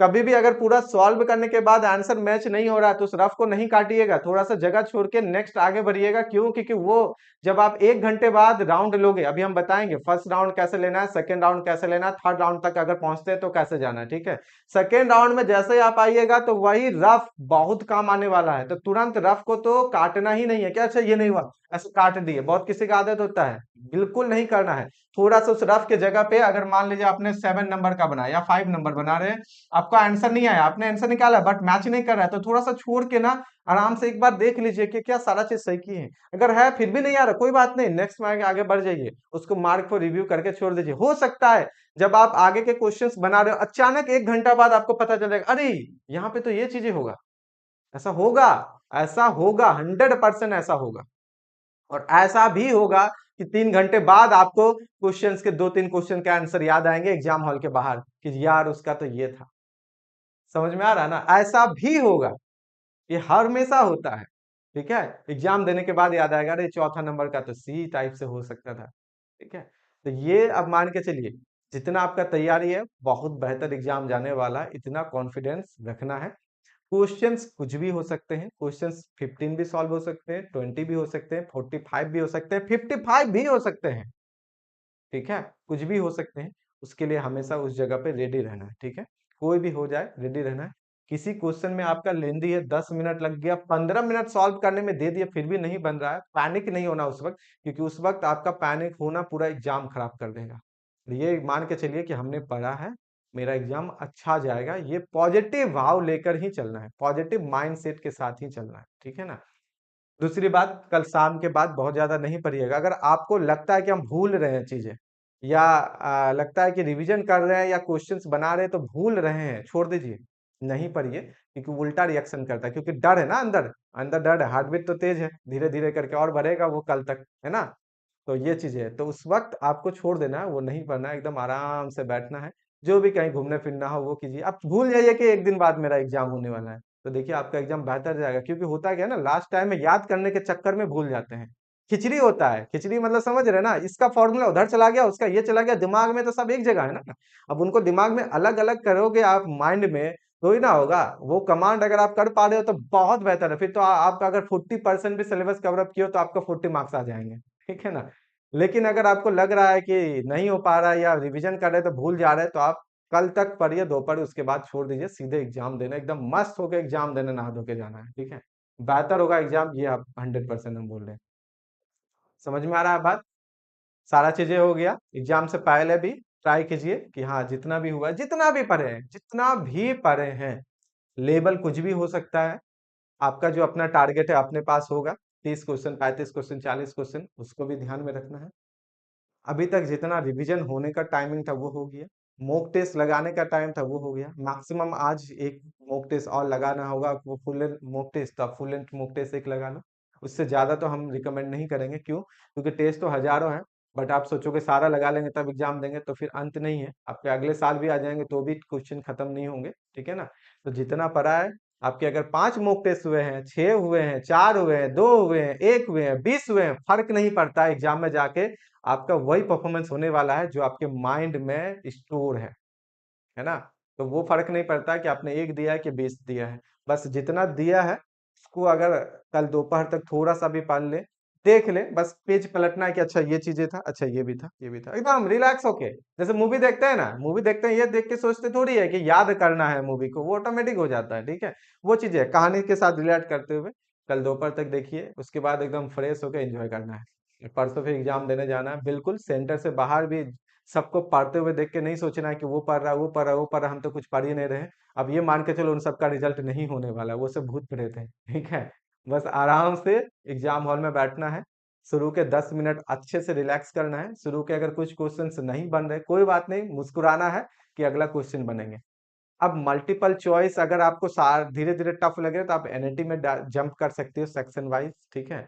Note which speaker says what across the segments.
Speaker 1: कभी भी अगर पूरा सॉल्व करने के बाद आंसर मैच नहीं हो रहा है तो उस रफ को नहीं काटिएगा, थोड़ा सा जगह छोड़ के नेक्स्ट आगे बढ़िएगा। क्यों? क्योंकि वो जब आप 1 घंटे बाद राउंड लोगे, अभी हम बताएंगे फर्स्ट राउंड कैसे लेना है, सेकंड राउंड कैसे लेना है, थर्ड राउंड तक अगर पहुंचते हैं तो कैसे जाना है, ठीक है। सेकेंड राउंड में जैसे ही आप आइएगा तो वही रफ बहुत काम आने वाला है, तो तुरंत रफ को तो काटना ही नहीं है। क्या अच्छा ये नहीं हुआ ऐसे काट दिए, बहुत किसी का आदत होता है, बिल्कुल नहीं करना है। थोड़ा सा उस रफ के जगह पे, अगर मान लीजिए आपने 7 नंबर का बनाया या 5 नंबर बना रहे हैं, आपका आंसर नहीं आया, आपने आंसर निकाला बट मैच नहीं कर रहा है, तो थोड़ा सा छोड़ के ना आराम से एक बार देख लीजिए कि क्या सारा चीज सही की है। अगर है फिर भी नहीं आ रहा, कोई बात नहीं, नेक्स्ट में आगे बढ़ जाइए, उसको मार्क को रिव्यू करके छोड़ दीजिए। हो सकता है जब आप आगे के क्वेश्चंस बना रहे हो अचानक 1 घंटा बाद आपको पता चलेगा, अरे यहाँ पे तो ये चीजें होगा, ऐसा होगा, ऐसा होगा, 100% ऐसा होगा। और ऐसा भी होगा कि 3 घंटे बाद आपको क्वेश्चंस के 2-3 क्वेश्चन के आंसर याद आएंगे एग्जाम हॉल के बाहर कि यार उसका तो ये था। समझ में आ रहा है ना? ऐसा भी होगा, ये हर हमेशा होता है, ठीक है। एग्जाम देने के बाद याद आएगा, अरे चौथा नंबर का तो सी टाइप से हो सकता था, ठीक है। तो ये अब मान के चलिए, जितना आपका तैयारी है बहुत बेहतर एग्जाम जाने वाला है, इतना कॉन्फिडेंस रखना है। क्वेश्चंस कुछ भी हो सकते हैं, क्वेश्चंस 15 भी सॉल्व हो सकते हैं, 20 भी हो सकते हैं, 45 भी हो सकते हैं, 55 भी हो सकते हैं, ठीक है। कुछ भी हो सकते हैं, उसके लिए हमेशा उस जगह पे रेडी रहना है, ठीक है। कोई भी हो जाए रेडी रहना है। किसी क्वेश्चन में आपका लेंदी है, 10 मिनट लग गया, 15 मिनट सॉल्व करने में दे दिया, फिर भी नहीं बन रहा है, पैनिक नहीं होना उस वक्त, क्योंकि उस वक्त आपका पैनिक होना पूरा एग्जाम खराब कर देगा। ये मान के चलिए कि हमने पढ़ा है, मेरा एग्जाम अच्छा जाएगा, ये पॉजिटिव भाव लेकर ही चलना है, पॉजिटिव माइंडसेट के साथ ही चलना है, ठीक है ना। दूसरी बात, कल शाम के बाद बहुत ज्यादा नहीं पढ़िएगा। अगर आपको लगता है कि हम भूल रहे हैं चीजें, या लगता है कि रिवीजन कर रहे हैं या क्वेश्चंस बना रहे हैं तो भूल रहे हैं, छोड़ दीजिए, नहीं पढ़िए, क्योंकि उल्टा रिएक्शन करता है, क्योंकि डर है ना अंदर, अंदर डर है, हार्ट बीट तो तेज है, धीरे धीरे करके और बढ़ेगा वो कल तक, है ना। तो ये चीजें है, तो उस वक्त आपको छोड़ देना है, वो नहीं पढ़ना है, एकदम आराम से बैठना है। जो भी कहीं घूमने फिरना हो वो कीजिए। आप भूल जाइए कि एक दिन बाद मेरा एग्जाम होने वाला है, तो देखिए आपका एग्जाम बेहतर जाएगा। क्योंकि होता क्या है ना, लास्ट टाइम में याद करने के चक्कर में भूल जाते हैं। खिचड़ी होता है, खिचड़ी मतलब समझ रहे हैं ना, इसका फॉर्मूला उधर चला गया, उसका ये चला गया, दिमाग में तो सब एक जगह है ना। अब उनको दिमाग में अलग अलग करोगे आप माइंड में, तो ही ना होगा। वो कमांड अगर आप कर पा रहे हो तो बहुत बेहतर है, फिर तो आपका अगर 40% भी सिलेबस कवर अप किया तो आपका 40 मार्क्स आ जाएंगे, ठीक है ना। लेकिन अगर आपको लग रहा है कि नहीं हो पा रहा है या रिवीजन कर रहे हैं तो भूल जा रहे हैं, तो आप कल तक पढ़िए, दोपहर उसके बाद छोड़ दीजिए, सीधे एग्जाम देना, एकदम मस्त होकर एग्जाम देने नहा धो के जाना है, ठीक है। बेहतर होगा एग्जाम, ये आप 100% हम बोल रहे हैं। समझ में आ रहा है बात? सारा चीजें हो गया। एग्जाम से पहले भी ट्राई कीजिए कि हाँ जितना भी हुआ है, जितना भी पढ़े हैं, जितना भी पढ़े हैं, लेवल कुछ भी हो सकता है। आपका जो अपना टारगेट है अपने पास होगा, 30 क्वेश्चन, 35 क्वेश्चन, 40 क्वेश्चन, उसको भी ध्यान में रखना है। अभी तक जितना रिवीजन होने का टाइमिंग था वो हो गया, मॉक टेस्ट लगाने का टाइम था वो हो गया। मैक्सिमम आज एक मॉक टेस्ट और लगाना होगा, वो फुल लेंथ मॉक टेस्ट था, फुल लेंथ मॉक टेस्ट एक लगा लो। उससे ज्यादा तो हम रिकमेंड नहीं करेंगे, क्यों? क्योंकि टेस्ट तो हजारों हैं, बट आप सोचोगे सारा लगा लेंगे तब एग्जाम देंगे, तो फिर अंत नहीं है, आपके अगले साल भी आ जाएंगे तो भी क्वेश्चन खत्म नहीं होंगे, ठीक है ना। तो जितना पढ़ा है, आपके अगर 5 मॉक टेस्ट हुए हैं, 6 हुए हैं, 4 हुए हैं, 2 हुए हैं, 1 हुए हैं, 20 हुए हैं, फर्क नहीं पड़ता, एग्जाम में जाके आपका वही परफॉर्मेंस होने वाला है जो आपके माइंड में स्टोर है ना। तो वो फर्क नहीं पड़ता कि आपने 1 दिया है कि 20 दिया है, बस जितना दिया है उसको अगर कल दोपहर तक थोड़ा सा भी पढ़ ले, देख ले, बस पेज पलटना है कि अच्छा ये चीजें था, अच्छा ये भी था, ये भी था, एकदम रिलैक्स होके। जैसे मूवी देखते हैं ना, मूवी देखते हैं, ये देख के सोचते थोड़ी है कि याद करना है मूवी को, वो ऑटोमेटिक हो जाता है, ठीक है। वो चीजें कहानी के साथ रिलेट करते हुए कल दोपहर तक देखिए, उसके बाद एकदम फ्रेश होकर एंजॉय करना है। परसों फिर एग्जाम देने जाना है, बिल्कुल सेंटर से बाहर भी सबको पढ़ते हुए देख के नहीं सोचना है कि वो पढ़ रहा है, वो पढ़ रहा है, वो पढ़ रहा है, हम तो कुछ पढ़ ही नहीं रहे। अब ये मान के चलो उन सबका रिजल्ट नहीं होने वाला, वो सब भूत प्रेत है, ठीक है। बस आराम से एग्जाम हॉल में बैठना है, शुरू के 10 मिनट अच्छे से रिलैक्स करना है। शुरू के अगर कुछ क्वेश्चंस नहीं बन रहे, कोई बात नहीं, मुस्कुराना है कि अगला क्वेश्चन बनेंगे। अब मल्टीपल चॉइस अगर आपको धीरे धीरे टफ लगे तो आप एनईटी में जंप कर सकते हो सेक्शन वाइज, ठीक है।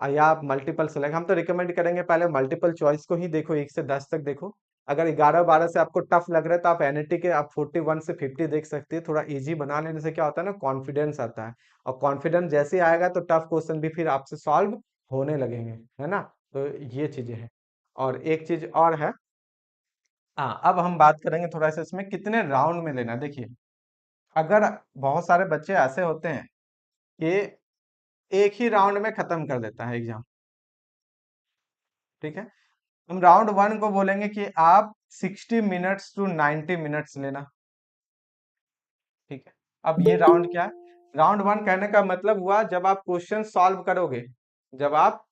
Speaker 1: या आप मल्टीपल सेलेक्ट, हम तो रिकमेंड करेंगे पहले मल्टीपल चॉइस को ही देखो, 1 से 10 तक देखो। अगर 11-12 से आपको टफ लग रहा है तो आप एनईटी के आप 41 से 50 देख सकते हैं। थोड़ा इजी बना लेने से क्या होता है ना, कॉन्फिडेंस आता है, और कॉन्फिडेंस जैसे ही आएगा तो टफ क्वेश्चन भी फिर आपसे सॉल्व होने लगेंगे, है ना। तो ये चीजें हैं। और एक चीज और है, हाँ अब हम बात करेंगे थोड़ा सा इसमें कितने राउंड में लेना है। देखिए अगर बहुत सारे बच्चे ऐसे होते हैं कि एक ही राउंड में खत्म कर देता है एग्जाम, ठीक है, हम राउंड वन को बोलेंगे कि आप 60 मिनट्स टू 90 मिनट्स लेना, ठीक है। अब ये राउंड क्या है, राउंड वन कहने का मतलब हुआ जब आप क्वेश्चन सॉल्व करोगे, जब आप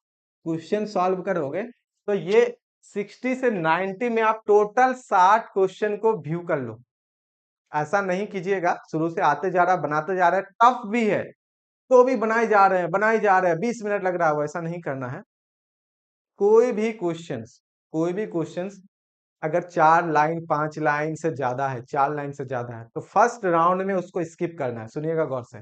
Speaker 1: क्वेश्चन सॉल्व करोगे तो ये 60 से 90 में आप टोटल 60 क्वेश्चन को व्यू कर लो। ऐसा नहीं कीजिएगा शुरू से आते जा रहा बनाते जा रहे हैं, टफ भी है तो भी बनाए जा रहे हैं बनाए जा रहे हैं, 20 मिनट लग रहा है, वैसा नहीं करना है। कोई भी क्वेश्चंस, कोई भी क्वेश्चंस अगर 4 लाइन 5 लाइन से ज्यादा है, 4 लाइन से ज्यादा है, तो फर्स्ट राउंड में उसको स्किप करना है। सुनिएगा गौर से,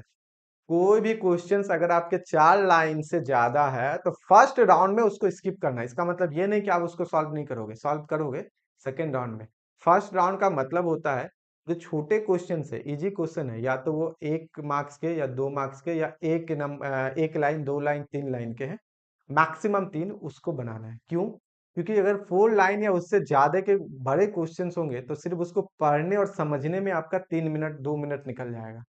Speaker 1: कोई भी क्वेश्चंस अगर आपके 4 लाइन से ज्यादा है तो फर्स्ट राउंड में उसको स्किप करना है। इसका मतलब ये नहीं कि आप उसको सॉल्व नहीं करोगे, सॉल्व करोगे सेकेंड राउंड में। फर्स्ट राउंड का मतलब होता है जो छोटे क्वेश्चन है, इजी क्वेश्चन है, या तो वो 1 मार्क्स के या 2 मार्क्स के या 1 लाइन 2 लाइन 3 लाइन के हैं, मैक्सिमम 3, उसको बनाना है। क्यों? क्योंकि अगर 4 लाइन या उससे ज्यादा के बड़े क्वेश्चंस होंगे तो सिर्फ उसको पढ़ने और समझने में आपका 3 मिनट 2 मिनट निकल जाएगा।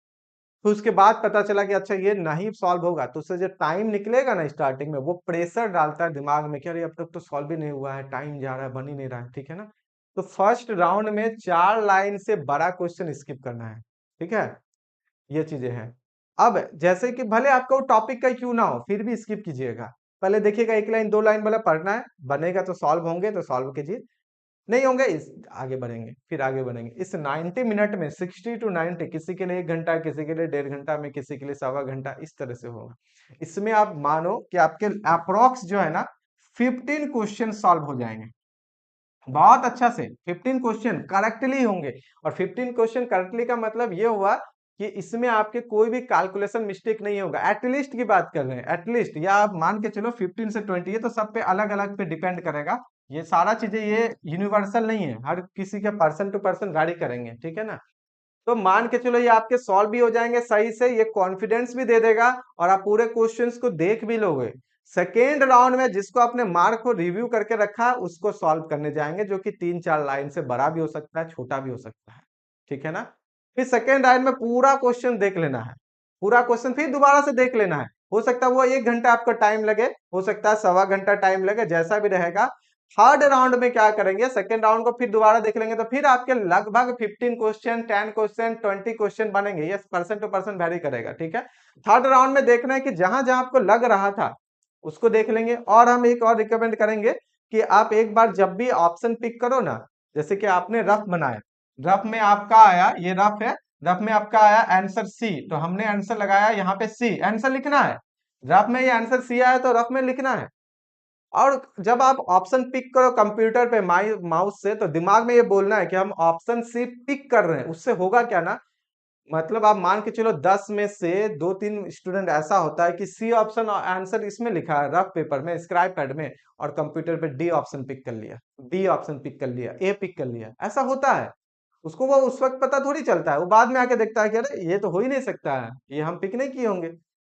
Speaker 1: तो उसके बाद पता चला कि अच्छा ये नहीं सॉल्व होगा, तो उससे जो टाइम निकलेगा ना स्टार्टिंग में, वो प्रेशर डालता है दिमाग में कि अरे अब तक तो सॉल्व ही नहीं हुआ है, टाइम जा रहा है, बन ही नहीं रहा है, ठीक है ना। तो फर्स्ट राउंड में 4 लाइन से बड़ा क्वेश्चन स्किप करना है, ठीक है, ये चीजें हैं। अब जैसे कि भले आपका वो टॉपिक का क्यों ना हो फिर भी स्किप कीजिएगा, पहले देखिएगा 1 लाइन 2 लाइन वाला पढ़ना है, बनेगा तो सॉल्व होंगे तो सॉल्व कीजिए, नहीं होंगे इस आगे बढ़ेंगे, फिर आगे बढ़ेंगे। इस 90 मिनट में 60 to 90, किसी के लिए 1 घंटा, किसी के लिए 1.5 घंटा में, किसी के लिए 1.25 घंटा, इस तरह से होगा। इसमें आप मानो कि आपके अप्रोक्स जो है ना 15 क्वेश्चन सॉल्व हो जाएंगे बहुत अच्छा से। 15 क्वेश्चन करेक्टली होंगे, और 15 क्वेश्चन करेक्टली का मतलब ये हुआ कि इसमें आपके कोई भी कैलकुलेशन मिस्टेक नहीं होगा। एटलीस्ट की बात कर रहे हैं, एटलीस्ट, या आप मान के चलो 15 से 20, ये तो सब पे अलग अलग पे डिपेंड करेगा। ये सारा चीजें ये यूनिवर्सल नहीं है, हर किसी के पर्सन टू पर्सन गाड़ी करेंगे, ठीक है ना। तो मान के चलो ये आपके सॉल्व भी हो जाएंगे सही से, ये कॉन्फिडेंस भी दे देगा और आप पूरे क्वेश्चंस को देख भी लोगे। सेकेंड राउंड में जिसको आपने मार्क को रिव्यू करके रखा उसको सॉल्व करने जाएंगे, जो कि 3 4 लाइन से बड़ा भी हो सकता है, छोटा भी हो सकता है, ठीक है ना। फिर सेकेंड राउंड में पूरा क्वेश्चन देख लेना है, पूरा क्वेश्चन फिर दोबारा से देख लेना है। हो सकता है वो 1 घंटा आपका टाइम लगे, हो सकता है 1.25 घंटा टाइम लगे, जैसा भी रहेगा। थर्ड राउंड में क्या करेंगे, सेकेंड राउंड को फिर दोबारा देख लेंगे, तो फिर आपके लगभग 15 क्वेश्चन 10 क्वेश्चन 20 क्वेश्चन बनेंगे। ये पर्सन टू पर्सन वेरी करेगा, ठीक है। थर्ड राउंड में देखना है कि जहां जहां आपको लग रहा था उसको देख लेंगे। और हम एक और रिकमेंड करेंगे कि आप एक बार जब भी ऑप्शन पिक करो ना, जैसे कि आपने रफ बनाया, रफ में आपका आया, ये रफ है, रफ में आपका आया आंसर सी, तो हमने आंसर लगाया यहाँ पे सी, आंसर लिखना है। रफ में ये आंसर सी आया तो रफ में लिखना है। और जब आप ऑप्शन पिक करो कंप्यूटर पे माउस से, तो दिमाग में ये बोलना है कि हम ऑप्शन सी पिक कर रहे हैं। उससे होगा क्या ना, मतलब आप मान के चलो 10 में से 2-3 स्टूडेंट ऐसा होता है कि सी ऑप्शन आंसर इसमें लिखा है रफ पेपर में स्क्राइब पैड में, और कंप्यूटर पे डी ऑप्शन पिक कर लिया, बी ऑप्शन पिक कर लिया, ए पिक कर लिया, ऐसा होता है। उसको वो उस वक्त पता थोड़ी चलता है, वो बाद में आके देखता है कि अरे ये तो हो ही नहीं सकता है, ये हम पिक नहीं किए होंगे,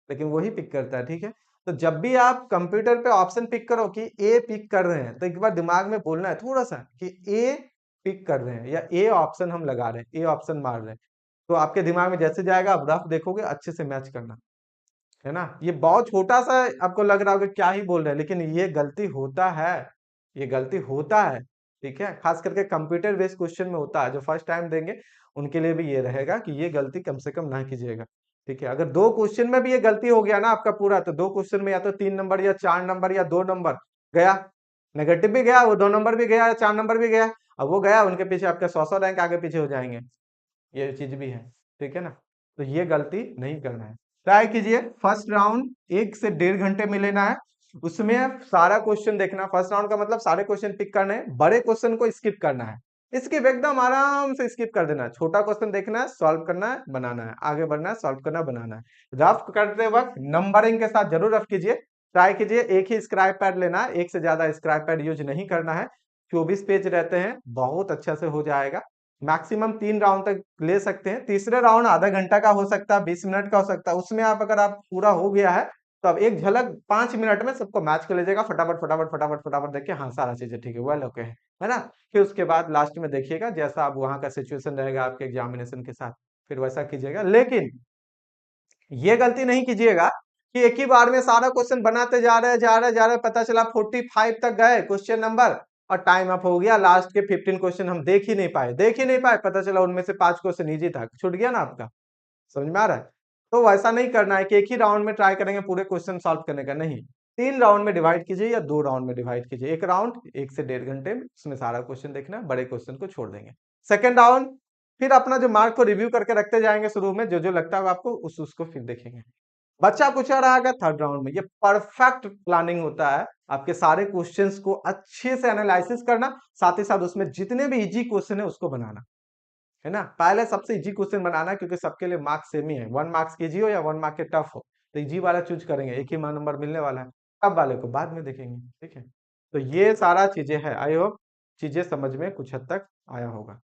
Speaker 1: लेकिन वही पिक करता है, ठीक है। तो जब भी आप कंप्यूटर पे ऑप्शन पिक करो कि ए पिक कर रहे हैं, तो एक बार दिमाग में बोलना है थोड़ा सा कि ए पिक कर रहे हैं या ए ऑप्शन हम लगा रहे हैं, ए ऑप्शन मार रहे हैं। तो आपके दिमाग में जैसे जाएगा आप रफ देखोगे, अच्छे से मैच करना, है ना। ये बहुत छोटा सा आपको लग रहा होगा क्या ही बोल रहे हैं, लेकिन ये गलती होता है, ये गलती होता है, ठीक है। खास करके कंप्यूटर बेस्ड क्वेश्चन में होता है, जो फर्स्ट टाइम देंगे उनके लिए भी ये रहेगा कि ये गलती कम से कम ना कीजिएगा, ठीक है। अगर 2 क्वेश्चन में भी ये गलती हो गया ना आपका पूरा, तो 2 क्वेश्चन में या तो 3 नंबर या 4 नंबर या 2 नंबर गया, नेगेटिव भी गया, वो 2 नंबर भी गया या 4 नंबर भी गया, अब वो गया, उनके पीछे आपका 100 रैंक आगे पीछे हो जाएंगे, ये चीज भी है, ठीक है ना। तो ये गलती नहीं करना है। ट्राई कीजिए फर्स्ट राउंड 1 से 1.5 घंटे में लेना है, उसमें सारा क्वेश्चन देखना। फर्स्ट राउंड का मतलब सारे क्वेश्चन पिक करने हैं, बड़े क्वेश्चन को स्किप करना है, स्किप एकदम आराम से स्किप कर देना है। छोटा क्वेश्चन देखना है, सॉल्व करना है, बनाना है, आगे बढ़ना है, सॉल्व करना, बनाना है। रफ करते वक्त नंबरिंग के साथ जरूर रफ कीजिए। ट्राई कीजिए एक ही स्क्राइब पैड लेना है, एक से ज्यादा स्क्राइब पैड यूज नहीं करना है। 24 पेज रहते हैं, बहुत अच्छा से हो जाएगा। मैक्सिमम 3 राउंड तक ले सकते हैं, तीसरे राउंड आधा घंटा का हो सकता है, 20 मिनट का हो सकता है। उसमें आप अगर आप पूरा हो गया है तो अब एक झलक 5 मिनट में सबको मैच कर लीजिएगा, फटाफट फटाफट फटाफट फटाफट देख के, हाँ सारा चीजें ठीक है, वेल ओके है ना। फिर उसके बाद लास्ट में देखिएगा जैसा आप वहां का सिचुएशन रहेगा आपके एग्जामिनेशन के साथ, फिर वैसा कीजिएगा। लेकिन ये गलती नहीं कीजिएगा कि एक ही बार में सारा क्वेश्चन बनाते जा रहे पता चला 45 तक गए क्वेश्चन नंबर और टाइम अप हो गया, लास्ट के 15 क्वेश्चन हम देख ही नहीं पाए, पता चला उनमें से 5 क्वेश्चन इजी था, छूट गया ना आपका। समझ में आ रहा है? तो वैसा नहीं करना है कि एक ही राउंड में ट्राई करेंगे पूरे क्वेश्चन सॉल्व करने का, नहीं। 3 राउंड में डिवाइड कीजिए या 2 राउंड में डिवाइड कीजिए। एक राउंड 1 से 1.5 घंटे में उसमें सारा क्वेश्चन देखना है, बड़े क्वेश्चन को छोड़ देंगे। सेकंड राउंड फिर अपना जो मार्क को रिव्यू करके रखते जाएंगे, शुरू में जो जो लगता है आपको उसको फिर देखेंगे। बच्चा पूछा रहा है थर्ड राउंड में, ये परफेक्ट प्लानिंग होता है आपके सारे क्वेश्चंस को अच्छे से एनालिसिस करना, साथ ही साथ उसमें जितने भी इजी क्वेश्चन है उसको बनाना है ना। पहले सबसे इजी क्वेश्चन बनाना है, क्योंकि सबके लिए मार्क्स सेम ही है, 1 मार्क्स के इजी हो या 1 मार्क के टफ हो, तो इजी वाला चूज करेंगे, एक ही नंबर मिलने वाला है। टफ वाले को बाद में देखेंगे, ठीक है। तो ये सारा चीजें है, आई होप चीजें समझ में कुछ हद तक आया होगा।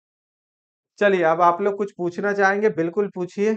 Speaker 1: चलिए अब आप लोग कुछ पूछना चाहेंगे, बिल्कुल पूछिए।